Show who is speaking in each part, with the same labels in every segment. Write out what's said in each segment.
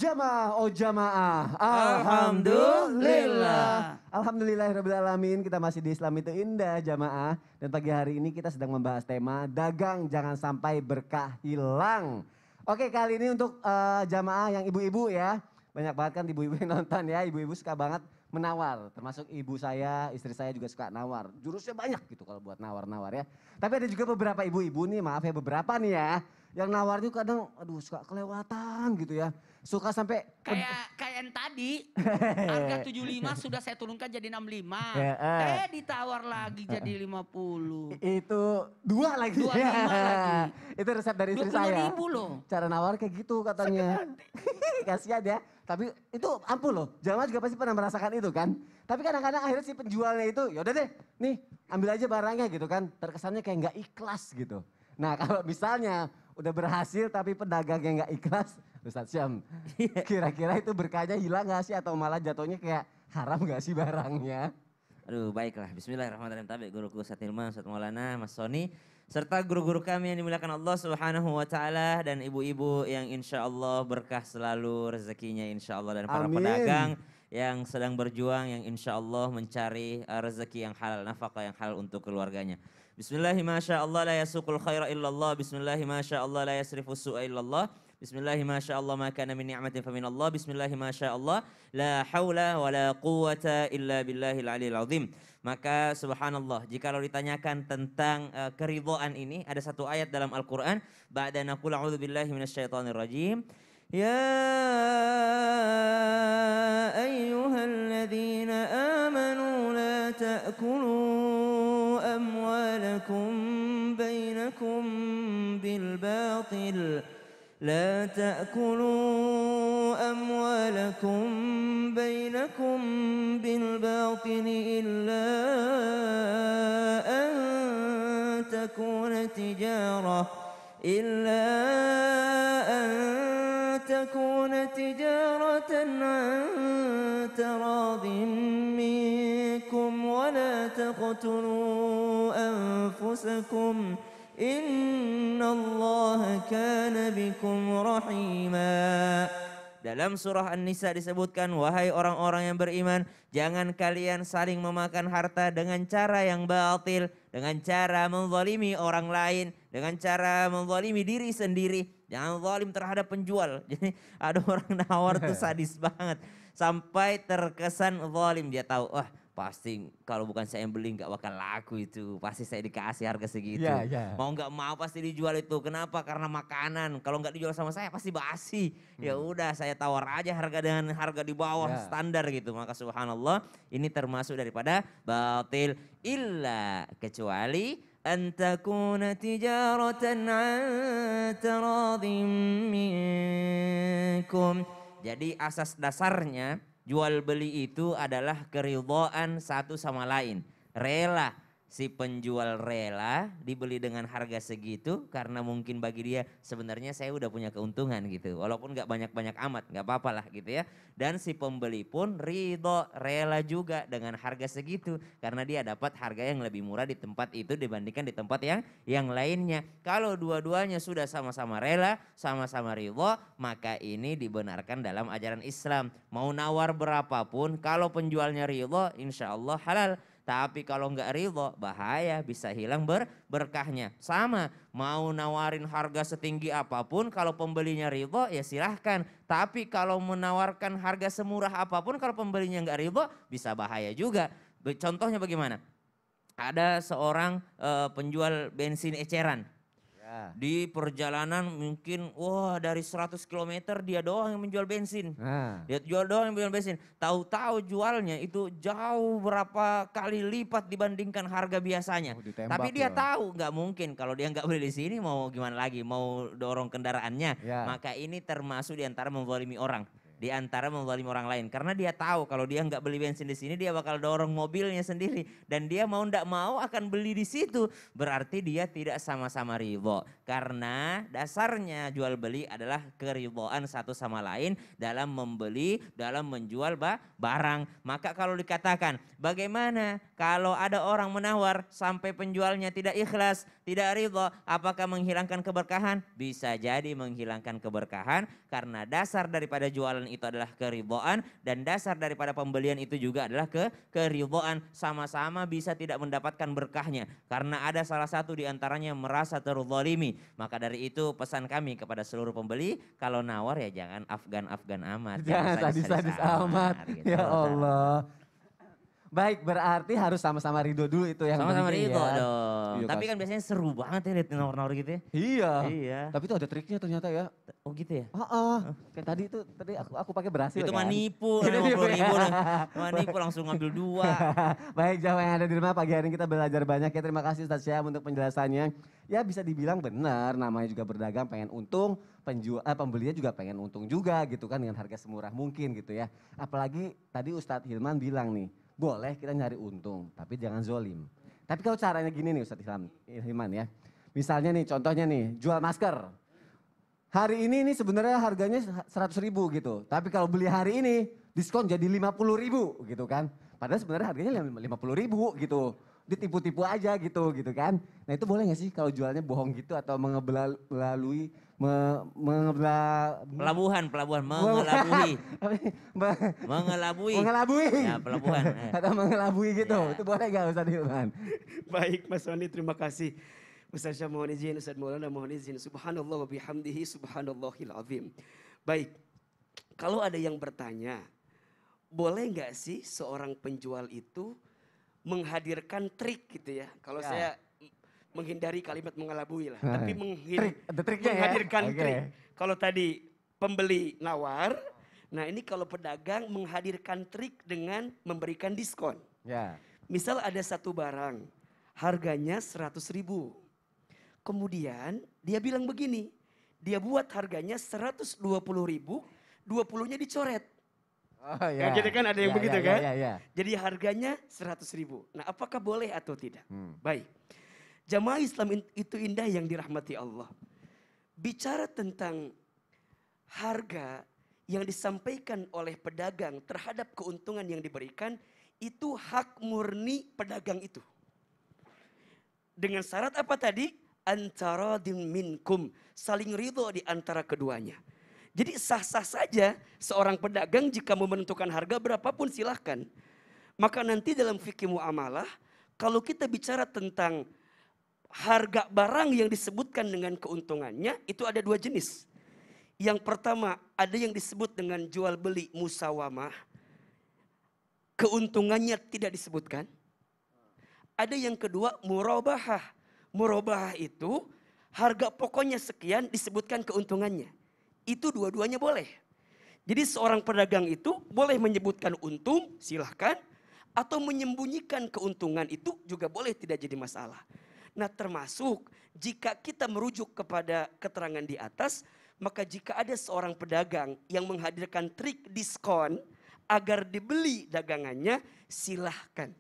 Speaker 1: Jamaah, oh jamaah.
Speaker 2: Alhamdulillah.
Speaker 1: Alhamdulillahirrahmanirrahim. Kita masih di Islam itu indah jamaah. Dan pagi hari ini kita sedang membahas tema dagang jangan sampai berkah hilang. Oke, kali ini untuk jamaah yang ibu-ibu ya. Banyak banget kan ibu-ibu yang nonton ya. Ibu-ibu suka banget menawar. Termasuk ibu saya, istri saya juga suka nawar. Jurusnya banyak gitu kalau buat nawar-nawar ya. Tapi ada juga beberapa ibu-ibu nih, maaf ya beberapa nih ya. Yang nawarnya kadang aduh suka kelewatan gitu ya. Suka sampai
Speaker 2: Kayak yang tadi, harga 75 sudah saya turunkan jadi 65.
Speaker 1: Ya,
Speaker 2: Ditawar lagi jadi 50.
Speaker 1: itu dua lagi.
Speaker 2: 25 lagi.
Speaker 1: Itu resep dari istri
Speaker 2: 20
Speaker 1: saya.
Speaker 2: ribu loh.
Speaker 1: Cara nawar kayak gitu katanya. Kasihan ya. Tapi itu ampuh loh. Jamaah juga pasti pernah merasakan itu kan. Tapi kadang-kadang akhirnya si penjualnya itu yaudah deh nih ambil aja barangnya gitu kan. Terkesannya kayak nggak ikhlas gitu. Nah kalau misalnya udah berhasil tapi pedagangnya nggak ikhlas. Ustadz Syam, kira-kira itu berkahnya hilang gak sih atau malah jatuhnya kayak haram gak sih barangnya?
Speaker 3: Aduh baiklah, bismillahirrahmanirrahim. Tabi guruku Ustadz Hilman, Ustadz Maulana, Mas Soni. Serta guru-guru kami yang dimuliakan Allah subhanahu wa ta'ala. Dan ibu-ibu yang insya Allah berkah selalu rezekinya insya Allah. Dan para pedagang yang sedang berjuang yang insya Allah mencari rezeki yang halal, nafkah yang halal untuk keluarganya. Bismillahirrahmanirrahim, la yasuqul khaira illallah. Bismillahirrahmanirrahim, la yasrifus su'a illallah. Bismillahirrahmanirrahim, ma kana min ni'matin faminallah. Bismillahirrahmanirrahim, la haula wa la quwwata illa billahil aliyil azim. Maka subhanallah, jikalau ditanyakan tentang keridhaan ini, ada satu ayat dalam Al-Quran. Ba'da naqul a'udzu billahi minasyaitonir rajim. Ya ayyuhalladzina amanu la ta'kulu amwalakum bainakum bil batil. لا تأكلوا أموالكم بينكم بالباطل إلا أن تكون تجارة عن تراض منكم ولا تقتلوا أنفسكم Innallaha kana bikum rahima. Dalam surah An-Nisa disebutkan, wahai orang-orang yang beriman, jangan kalian saling memakan harta dengan cara yang batil, dengan cara menzalimi orang lain, dengan cara menzalimi diri sendiri. Jangan zalim terhadap penjual. Jadi ada orang nawar tuh sadis banget. Sampai terkesan zalim, dia tahu, wah pasti kalau bukan saya yang beli nggak bakal laku itu. Pasti saya dikasih harga segitu. Mau nggak mau pasti dijual itu. Kenapa? Karena makanan. Kalau nggak dijual sama saya pasti basi. Ya udah saya tawar aja harga dengan harga di bawah standar gitu. Maka subhanallah ini termasuk daripada batil. Illa kecuali antakuna tijaratan an taradhim minkum. Jadi asas dasarnya jual beli itu adalah keridhaan satu sama lain. Rela, si penjual rela dibeli dengan harga segitu karena mungkin bagi dia sebenarnya saya udah punya keuntungan gitu. Walaupun gak banyak-banyak amat, gak apa-apa lah gitu ya. Dan si pembeli pun ridho, rela juga dengan harga segitu. Karena dia dapat harga yang lebih murah di tempat itu dibandingkan di tempat yang lainnya. Kalau dua-duanya sudah sama-sama rela, sama-sama ridho, maka ini dibenarkan dalam ajaran Islam. Mau nawar berapapun, kalau penjualnya ridho insya Allah halal. Tapi kalau nggak ridho bahaya, bisa hilang berkahnya. Sama, mau nawarin harga setinggi apapun kalau pembelinya ridho ya silahkan. Tapi kalau menawarkan harga semurah apapun kalau pembelinya nggak ridho bisa bahaya juga. Contohnya bagaimana? Ada seorang penjual bensin eceran. Di perjalanan mungkin dari 100 km dia doang yang menjual bensin. Dia jual doang yang menjual bensin. Tahu-tahu jualnya itu jauh berapa kali lipat dibandingkan harga biasanya. Tapi dia tahu nggak mungkin kalau dia nggak beli di sini mau gimana lagi, mau dorong kendaraannya. Maka ini termasuk diantara menzalimi orang. di antara menzalimi orang lain. Karena dia tahu kalau dia nggak beli bensin di sini dia bakal dorong mobilnya sendiri. Dan dia mau ndak mau akan beli di situ. Berarti dia tidak sama-sama ridho. Karena dasarnya jual beli adalah keridhoan satu sama lain dalam membeli, dalam menjual barang. Maka kalau dikatakan bagaimana kalau ada orang menawar sampai penjualnya tidak ikhlas, tidak ridho, apakah menghilangkan keberkahan? Bisa jadi menghilangkan keberkahan karena dasar daripada jualan itu adalah keridhaan dan dasar daripada pembelian itu juga adalah keridhaan. Sama-sama bisa tidak mendapatkan berkahnya karena ada salah satu di antaranya merasa terzalimi. Maka dari itu pesan kami kepada seluruh pembeli, kalau nawar ya jangan Afgan-Afgan amat.
Speaker 1: Jangan sadis-sadis amat.
Speaker 3: Gitu.
Speaker 1: Ya Allah. Baik, berarti harus sama-sama ridho dulu itu yang
Speaker 3: Sama-sama
Speaker 1: penting
Speaker 3: ridho
Speaker 1: ya.
Speaker 3: dong.
Speaker 1: Iya,
Speaker 3: Tapi kan biasanya seru banget ya lihat nawar-nawar gitu ya.
Speaker 1: Iya.
Speaker 3: Iya.
Speaker 1: Tapi itu ada triknya ternyata ya.
Speaker 3: Oh gitu ya?
Speaker 1: Kayak tadi itu, aku pakai berhasil
Speaker 3: Itu
Speaker 1: kan.
Speaker 3: manipu,
Speaker 1: Itu
Speaker 3: 50 ribu,
Speaker 1: ya.
Speaker 3: manipu langsung ngambil 2.
Speaker 1: Baik, jamaah yang ada di rumah, pagi hari ini kita belajar banyak ya. Terima kasih Ustaz Syam untuk penjelasannya. Ya bisa dibilang benar, namanya juga berdagang pengen untung, pembelinya juga pengen untung juga gitu kan dengan harga semurah mungkin gitu ya. Apalagi tadi Ustadz Hilman bilang nih, boleh kita nyari untung, tapi jangan zolim. Tapi kalau caranya gini nih Ustadz Hilman ya. Misalnya nih contohnya nih, jual masker. Hari ini sebenarnya harganya 100 ribu gitu. Tapi kalau beli hari ini diskon jadi 50 ribu gitu kan. Padahal sebenarnya harganya 50 ribu gitu. Ditipu-tipu aja gitu kan. Nah itu boleh gak sih kalau jualnya bohong gitu atau mengelabui. Mengelabui.
Speaker 3: Ya pelabuhan.
Speaker 1: Atau mengelabui gitu.
Speaker 3: Ya.
Speaker 1: Itu boleh gak Ustadz Hilman?
Speaker 4: Baik Mas Wandi, terima kasih. Ustaz Syam mohon izin, Ustaz Maulana mohon izin. Subhanallah wa bihamdihi subhanallahil azim. Baik, kalau ada yang bertanya, boleh nggak sih seorang penjual itu menghadirkan trik gitu ya? Kalau saya menghindari kalimat mengelabui lah, tapi menghadirkan trik. Kalau tadi pembeli nawar, nah ini kalau pedagang menghadirkan trik dengan memberikan diskon.
Speaker 1: Ya.
Speaker 4: Misal ada satu barang, harganya 100 ribu. Kemudian dia bilang begini, dia buat harganya 120 ribu, 20-nya dicoret.
Speaker 1: Oh ya.
Speaker 4: Nah, gitu kan ada yang begitu kan?
Speaker 1: Ya.
Speaker 4: Jadi harganya 100 ribu. Nah apakah boleh atau tidak? Baik. Jamaah Islam itu indah yang dirahmati Allah. Bicara tentang harga yang disampaikan oleh pedagang terhadap keuntungan yang diberikan, itu hak murni pedagang itu. Dengan syarat apa tadi? Antara minkum, saling ridho di antara keduanya. Jadi sah-sah saja seorang pedagang jika mau menentukan harga berapapun silahkan. Maka nanti dalam fikih muamalah, kalau kita bicara tentang harga barang yang disebutkan dengan keuntungannya, itu ada 2 jenis. Yang pertama ada yang disebut dengan jual beli musawamah, keuntungannya tidak disebutkan. Ada yang kedua murabahah. Murabahah itu harga pokoknya sekian disebutkan keuntungannya. Itu dua-duanya boleh. Jadi seorang pedagang itu boleh menyebutkan untung silahkan. Atau menyembunyikan keuntungan itu juga boleh, tidak jadi masalah. Nah termasuk jika kita merujuk kepada keterangan di atas. Maka jika ada seorang pedagang yang menghadirkan trik diskon agar dibeli dagangannya, silahkan.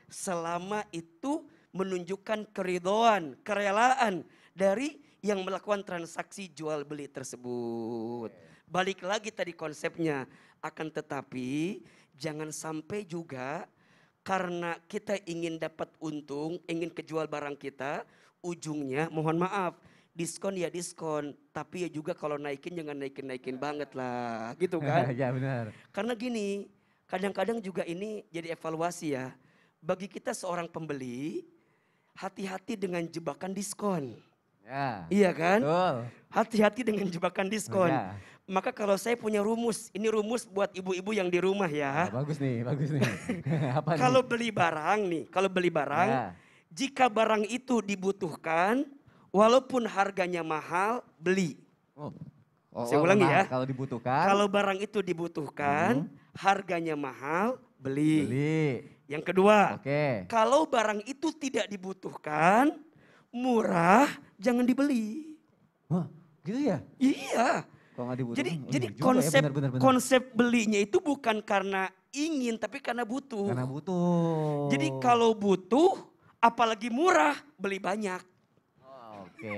Speaker 4: Selama itu menunjukkan keridhaan, kerelaan dari yang melakukan transaksi jual beli tersebut. Balik lagi tadi konsepnya, akan tetapi jangan sampai juga karena kita ingin dapat untung, ingin kejual barang kita, ujungnya mohon maaf, diskon ya diskon, tapi ya juga kalau naikin jangan naikin banget lah, gitu kan?
Speaker 1: Ya benar.
Speaker 4: Karena gini, kadang-kadang juga ini jadi evaluasi ya. Bagi kita seorang pembeli, hati-hati dengan jebakan diskon.
Speaker 1: Ya.
Speaker 4: Iya kan?
Speaker 1: Betul.
Speaker 4: Hati-hati dengan jebakan diskon.
Speaker 1: Ya.
Speaker 4: Maka kalau saya punya rumus, ini rumus buat ibu-ibu yang di rumah ya.
Speaker 1: Bagus nih. Apa nih?
Speaker 4: Kalau beli barang,
Speaker 1: Ya.
Speaker 4: jika barang itu dibutuhkan, walaupun harganya mahal, beli. Saya ulangi ya.
Speaker 1: Kalau dibutuhkan.
Speaker 4: Kalau barang itu dibutuhkan, harganya mahal, beli. Yang kedua, kalau barang itu tidak dibutuhkan, murah, jangan dibeli.
Speaker 1: Wah, gitu ya?
Speaker 4: Iya.
Speaker 1: Kalau nggak dibutuhkan.
Speaker 4: Jadi
Speaker 1: oh
Speaker 4: jadi
Speaker 1: iya juga ya,
Speaker 4: konsep
Speaker 1: benar.
Speaker 4: konsep belinya itu bukan karena ingin tapi karena butuh.
Speaker 1: Karena butuh.
Speaker 4: Jadi kalau butuh apalagi murah beli banyak.
Speaker 1: Oke.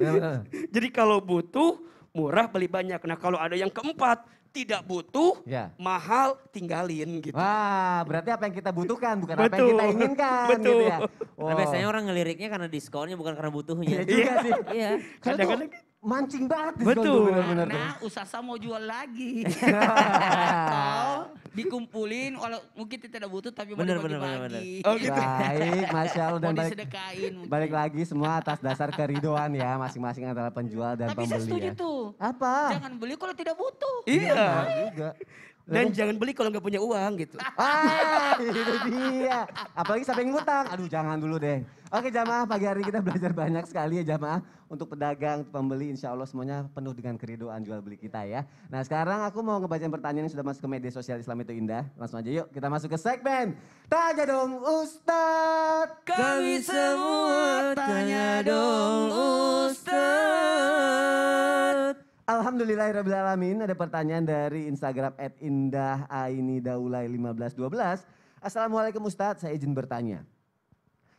Speaker 1: Benar.
Speaker 4: Jadi kalau butuh murah beli banyak. Nah kalau ada yang keempat tidak butuh
Speaker 1: Ya.
Speaker 4: mahal tinggalin gitu.
Speaker 1: Wah, berarti apa yang kita butuhkan bukan apa yang
Speaker 4: Betul.
Speaker 1: kita inginkan
Speaker 4: Betul.
Speaker 1: gitu ya.
Speaker 3: Nah, biasanya orang ngeliriknya karena diskonnya bukan karena
Speaker 1: Iya
Speaker 3: butuhnya.
Speaker 1: juga sih.
Speaker 3: Iya.
Speaker 1: Karena
Speaker 4: Kadang-kadang
Speaker 1: tuh mancing banget diskon
Speaker 4: Betul.
Speaker 1: tuh, benar-benar tuh.
Speaker 2: Nah, usaha mau jual lagi. Atau dikumpulin, walau mungkin tidak butuh tapi mau
Speaker 3: Bener,
Speaker 2: dibagi-bagi.
Speaker 4: Oh gitu.
Speaker 1: Baik, Masya Allah. Dan
Speaker 2: Mau
Speaker 1: balik,
Speaker 2: disedekain mungkin.
Speaker 1: balik lagi semua atas dasar keridoan ya. Masing-masing antara penjual dan
Speaker 2: Tapi saya
Speaker 1: pembeli
Speaker 2: setuju
Speaker 1: ya.
Speaker 2: tuh.
Speaker 1: Apa?
Speaker 2: Jangan beli kalau tidak butuh.
Speaker 4: Iya.
Speaker 1: Benar juga.
Speaker 4: Dan jangan beli kalau nggak punya uang gitu.
Speaker 1: Itu dia. Apalagi sampai ngutang. Aduh jangan dulu deh. Oke jamaah, pagi hari kita belajar banyak sekali ya jamaah. Untuk pedagang, pembeli insya Allah semuanya penuh dengan keridoan jual beli kita ya. Nah sekarang aku mau ngebacain pertanyaan yang sudah masuk ke media sosial Islam itu Indah. Langsung aja yuk kita masuk ke segmen Tanya Dong Ustadz.
Speaker 2: Kami semua tanya dong Ustadz.
Speaker 1: Alhamdulillahirrahmanirrahim. Ada pertanyaan dari Instagram @indahainidaulay1512. Assalamualaikum Ustadz, saya izin bertanya.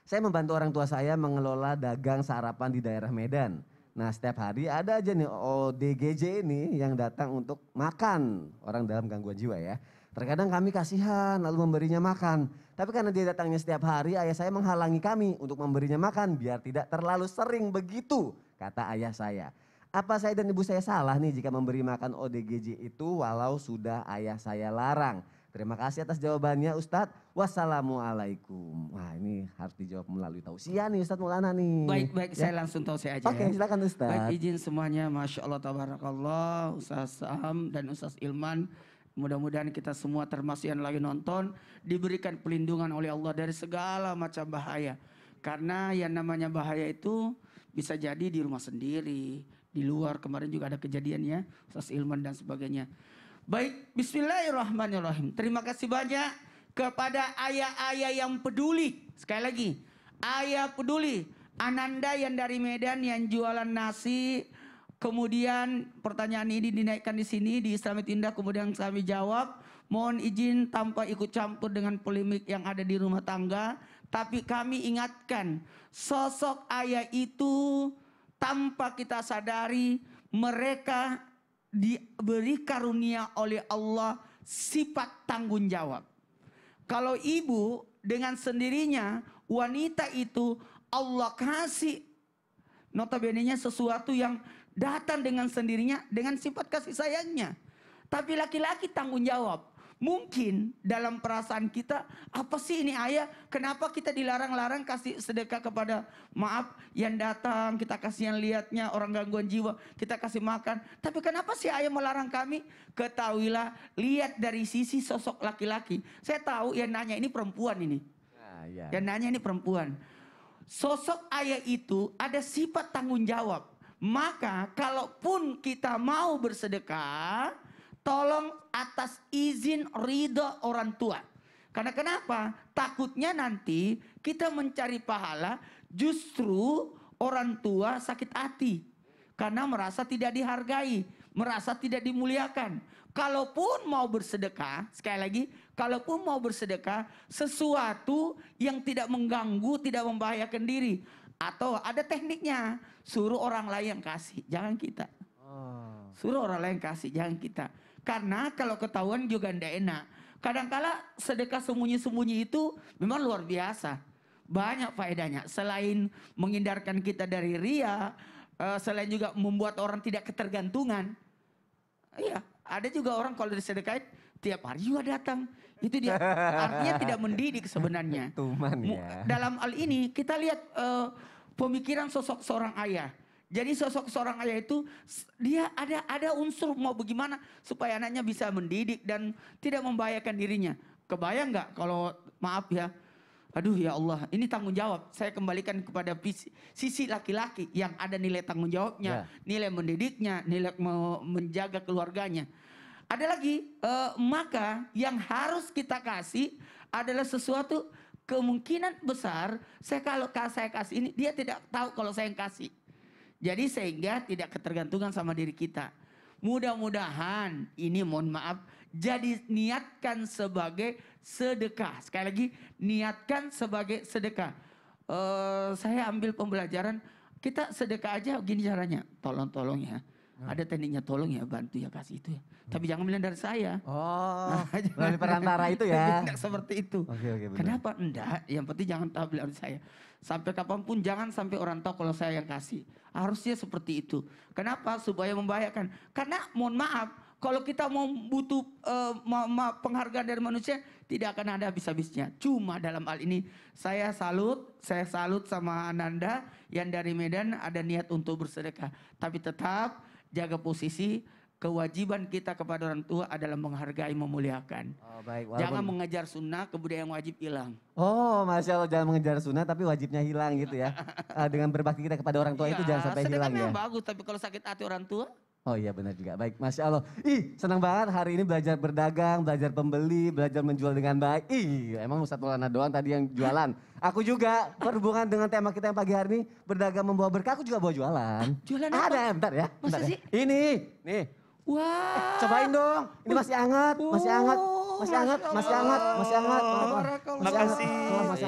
Speaker 1: Saya membantu orang tua saya mengelola dagang sarapan di daerah Medan. Nah setiap hari ada aja nih ODGJ ini yang datang untuk makan orang dalam gangguan jiwa ya. Terkadang kami kasihan lalu memberinya makan. Tapi karena dia datangnya setiap hari, ayah saya menghalangi kami untuk memberinya makan biar tidak terlalu sering begitu, kata ayah saya. Apa saya dan ibu saya salah nih jika memberi makan ODGJ itu walau sudah ayah saya larang? Terima kasih atas jawabannya Ustadz. Wassalamualaikum. Wah ini harus dijawab melalui tausiah nih Ustadz Maulana nih.
Speaker 2: Baik,
Speaker 1: Ya.
Speaker 2: saya langsung tahu saya aja
Speaker 1: Oke
Speaker 2: ya.
Speaker 1: silakan Ustadz.
Speaker 2: Baik, izin semuanya, Masya Allah, Tabarakallah, Ustaz Sam dan Ustaz Ilman. Mudah-mudahan kita semua termasuk yang lagi nonton diberikan pelindungan oleh Allah dari segala macam bahaya. Karena yang namanya bahaya itu bisa jadi di rumah sendiri, di luar. Kemarin juga ada kejadiannya, Ustaz Ilman dan sebagainya. Baik, bismillahirrahmanirrahim. Terima kasih banyak kepada ayah-ayah yang peduli. Sekali lagi, ayah peduli. Ananda yang dari Medan yang jualan nasi. Kemudian pertanyaan ini dinaikkan di sini di Islam Itu Indah. Kemudian kami jawab. Mohon izin tanpa ikut campur dengan polemik yang ada di rumah tangga. Tapi kami ingatkan sosok ayah itu tanpa kita sadari mereka diberi karunia oleh Allah sifat tanggung jawab. Kalau ibu dengan sendirinya wanita itu Allah kasih notabene-nya sesuatu yang datang dengan sendirinya dengan sifat kasih sayangnya. Tapi laki-laki tanggung jawab. Mungkin dalam perasaan kita, apa sih ini ayah? Kenapa kita dilarang-larang kasih sedekah kepada maaf yang datang, kita kasih yang lihatnya orang gangguan jiwa, kita kasih makan. Tapi kenapa sih ayah melarang kami? Ketahuilah, lihat dari sisi sosok laki-laki. Saya tahu yang nanya ini perempuan ini.
Speaker 1: Nah, ya.
Speaker 2: Yang nanya ini perempuan. Sosok ayah itu ada sifat tanggung jawab. Maka kalaupun kita mau bersedekah, tolong atas izin ridho orang tua. Karena kenapa? Takutnya nanti kita mencari pahala justru orang tua sakit hati. Karena merasa tidak dihargai, merasa tidak dimuliakan. Kalaupun mau bersedekah, sekali lagi, kalaupun mau bersedekah sesuatu yang tidak mengganggu, tidak membahayakan diri. Atau ada tekniknya, suruh orang lain yang kasih, jangan kita. Suruh orang lain kasih, jangan kita. Karena kalau ketahuan juga tidak enak. Kadangkala sedekah sembunyi-sembunyi itu memang luar biasa. Banyak faedahnya. Selain menghindarkan kita dari ria, selain juga membuat orang tidak ketergantungan. Iya, ada juga orang kalau disedekahin tiap hari juga datang. Itu dia artinya tidak mendidik sebenarnya.
Speaker 1: Tuman ya.
Speaker 2: Dalam hal ini kita lihat pemikiran sosok seorang ayah. Jadi sosok seorang ayah itu dia ada unsur mau bagaimana supaya anaknya bisa mendidik dan tidak membahayakan dirinya. Kebayang nggak kalau maaf ya, aduh ya Allah ini tanggung jawab. Saya kembalikan kepada sisi laki-laki yang ada nilai tanggung jawabnya, nilai mendidiknya, nilai menjaga keluarganya. Ada lagi maka yang harus kita kasih adalah sesuatu kemungkinan besar kalau saya kasih ini dia tidak tahu kalau saya yang kasih. Jadi sehingga tidak ketergantungan sama diri kita. Mudah-mudahan ini mohon maaf jadi niatkan sebagai sedekah. Sekali lagi niatkan sebagai sedekah. Saya ambil pembelajaran kita sedekah aja gini caranya. Tolong ya. Ada tekniknya tolong ya bantu ya kasih itu ya. Tapi jangan bilang dari saya.
Speaker 1: Oh, melalui perantara itu ya.
Speaker 2: Tidak seperti itu.
Speaker 1: Oke, benar.
Speaker 2: Kenapa? Enggak, yang penting jangan tahu bilang saya. Sampai kapanpun jangan sampai orang tahu kalau saya yang kasih. Harusnya seperti itu. Kenapa? Supaya membahayakan. Karena mohon maaf, kalau kita mau butuh penghargaan dari manusia, tidak akan ada habis-habisnya. Cuma dalam hal ini saya salut sama Ananda yang dari Medan ada niat untuk bersedekah. Tapi tetap jaga posisi. Kewajiban kita kepada orang tua adalah menghargai, memuliakan.
Speaker 1: Oh, baik.
Speaker 2: Jangan mengejar sunnah, kemudian yang wajib hilang.
Speaker 1: Oh, Masya Allah, jangan mengejar sunnah tapi wajibnya hilang gitu ya. Dengan berbakti kita kepada orang tua itu jangan sampai hilang ya.
Speaker 2: Sedekah bagus, tapi kalau sakit hati orang tua.
Speaker 1: Oh iya benar juga, baik. Masya Allah. Ih, senang banget hari ini belajar berdagang, belajar pembeli, belajar menjual dengan baik. Ih, emang Ustadz Maulana doang tadi yang jualan. Aku juga berhubungan dengan tema kita yang pagi hari ini, berdagang membawa berkah, aku juga bawa jualan.
Speaker 2: Jualan apa?
Speaker 1: Ada, bentar ya.
Speaker 2: Masa
Speaker 1: bentar
Speaker 2: sih?
Speaker 1: Ya. Ini, nih.
Speaker 2: Wah.
Speaker 1: Cobain dong, ini masih hangat, masih hangat, masih hangat, masih hanget, masih hangat.
Speaker 4: Makasih.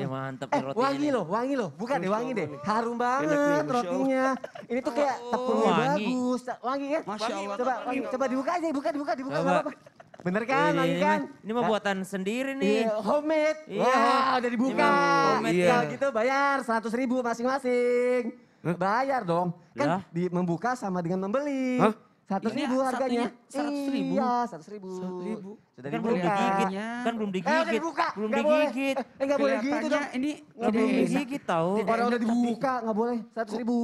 Speaker 3: Mantep nih roti
Speaker 1: Wangi
Speaker 3: ini.
Speaker 1: loh, wangi loh. Buka deh, wangi deh. Harum banget rotinya. Ini tuh kayak tepungnya
Speaker 3: wangi.
Speaker 1: bagus. Wangi kan?
Speaker 2: Masya Allah.
Speaker 1: Coba dibuka aja, dibuka
Speaker 3: Coba.
Speaker 1: nggak apa-apa. Bener kan, wangi kan?
Speaker 3: Ini mah buatan sendiri nih.
Speaker 1: Iya, homemade.
Speaker 3: Iya.
Speaker 1: Wah, udah dibuka.
Speaker 3: Ini mah homemade.
Speaker 1: Kalau
Speaker 4: Iya.
Speaker 1: gitu bayar 100.000 masing-masing. Bayar dong. Kan
Speaker 3: Lah.
Speaker 1: membuka sama dengan membeli.
Speaker 4: Hah?
Speaker 1: 100.000
Speaker 2: Ini
Speaker 1: harganya.
Speaker 2: satunya 100.000?
Speaker 1: Iya, 100.000.
Speaker 2: 100.000.
Speaker 1: Sudah
Speaker 3: Kan belum
Speaker 1: dibuka.
Speaker 3: digigit.
Speaker 2: Ya.
Speaker 3: Kan belum
Speaker 1: Udah
Speaker 3: digigit.
Speaker 1: dibuka.
Speaker 3: Belum
Speaker 1: Nggak boleh.
Speaker 3: digigit.
Speaker 1: Nggak boleh gitu
Speaker 2: Kelihatannya
Speaker 1: dong.
Speaker 2: ini
Speaker 1: Nggak
Speaker 2: tidak
Speaker 1: boleh.
Speaker 2: enak.
Speaker 3: Digigit tahu.
Speaker 2: Tidak
Speaker 1: Orang
Speaker 2: enak,
Speaker 1: udah
Speaker 2: tapi-
Speaker 1: dibuka, nggak boleh. 100.000.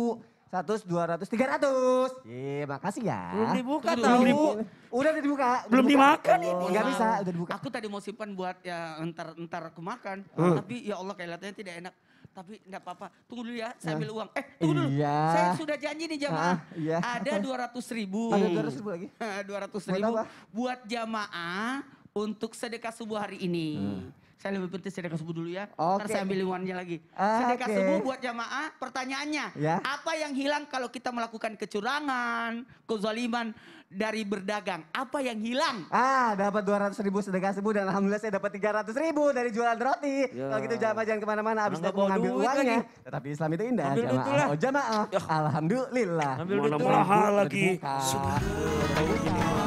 Speaker 1: 100, 200, 300. Iya, makasih ya.
Speaker 3: Belum dibuka
Speaker 2: Tunggu,
Speaker 3: tahu.
Speaker 2: belum dibuka.
Speaker 1: Udah dibuka.
Speaker 4: Belum dimakan
Speaker 1: ini. Nggak bisa, udah dibuka.
Speaker 2: Aku tadi mau simpan buat ya entar aku makan. Tapi ya Allah kelihatannya tidak enak. Tapi enggak apa-apa. Tunggu dulu ya, saya ambil uang. Tunggu dulu.
Speaker 1: Iya.
Speaker 2: Saya sudah janji nih jamaah.
Speaker 1: Iya.
Speaker 2: Ada 200.000.
Speaker 1: Ada 200.000 lagi.
Speaker 2: 200.000
Speaker 1: Buat apa?
Speaker 2: buat jamaah untuk sedekah subuh hari ini. Saya lebih penting sedekah subuh dulu ya. Ntar
Speaker 1: Oke.
Speaker 2: saya ambil uangnya lagi.
Speaker 1: Oke.
Speaker 2: Sedekah subuh buat jamaah. Pertanyaannya,
Speaker 1: Ya.
Speaker 2: apa yang hilang kalau kita melakukan kecurangan, kezaliman dari berdagang? Apa yang hilang?
Speaker 1: Dapat 200.000 sedekah subuh dan alhamdulillah saya dapat 300.000 dari jualan roti.
Speaker 3: Ya.
Speaker 1: Kalau gitu jamaah jangan kemana-mana, habis
Speaker 3: Nggak
Speaker 1: itu
Speaker 3: bawa
Speaker 1: ngambil
Speaker 3: duit
Speaker 1: uangnya.
Speaker 3: lagi.
Speaker 1: Tetapi Islam itu indah,
Speaker 3: Ambil duit
Speaker 1: jamaah.
Speaker 3: tuh lah.
Speaker 1: Oh jamaah, alhamdulillah.
Speaker 3: Ambil duit
Speaker 4: Mana
Speaker 3: tuh lah.
Speaker 4: mahal
Speaker 1: Udah
Speaker 4: lagi.
Speaker 1: dibuka. Udah dibuka.